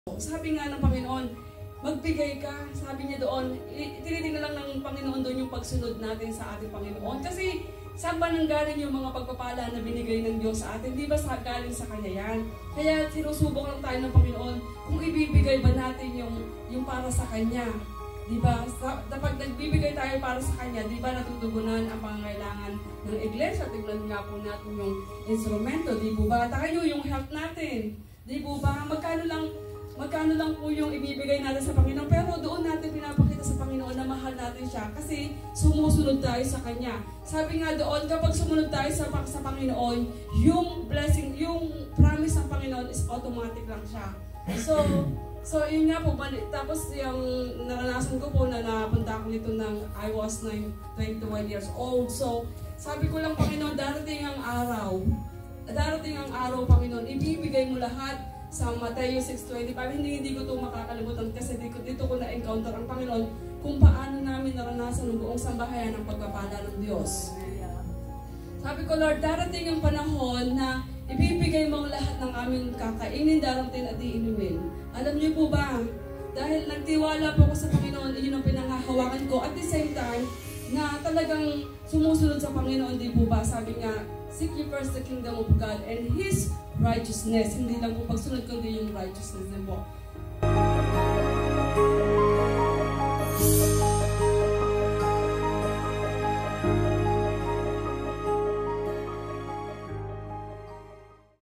Sabi nga ng Panginoon, magbigay ka. Sabi niya doon, tinitingnan lang ng Panginoon doon yung pagsunod natin sa ating Panginoon. Kasi saan ba nanggaling yung mga pagpapala na binigay ng Diyos sa atin? Di ba galing sa Kanya yan? Kaya sinusubok lang tayo ng Panginoon kung ibibigay ba natin yung para sa Kanya. Di ba? Kapag nagbibigay tayo para sa Kanya, di ba natutugunan ang pangangailangan ng iglesia? Tignan nga po natin yung instrumento. Di po ba? Tayo yung health natin. Di po ba? Magkano lang po yung ibibigay natin sa Panginoon, pero doon natin pinapakita sa Panginoon na mahal natin siya kasi sumusunod tayo sa Kanya. Sabi nga doon, kapag sumunod tayo sa Panginoon, yung blessing, yung promise ng Panginoon is automatic lang siya. So yun nga po, tapos yung naranasan ko po na napunta ako nito ng I was 21 years old. So sabi ko lang, Panginoon, darating ang araw, Panginoon, ibibigay mo lahat. Sa Matthew 6:25, hindi ko ito makakalimutan kasi dito ko na-encounter ang Panginoon kung paano namin naranasan ng buong sambahayan ang pagpapala ng Diyos. Sabi ko, Lord, darating ang panahon na ibibigay mo ang lahat ng aming kakainin, darating at iinumin. Alam niyo po ba, dahil nagtiwala po ako sa Panginoon, yun ang pinanghahawakan ko. At the same time, na talagang sumusunod sa Panginoon, di po ba? Sabi nga, seek ye first the kingdom of God and His righteousness. Hindi lang po pagsunod, kundi yung righteousness din po.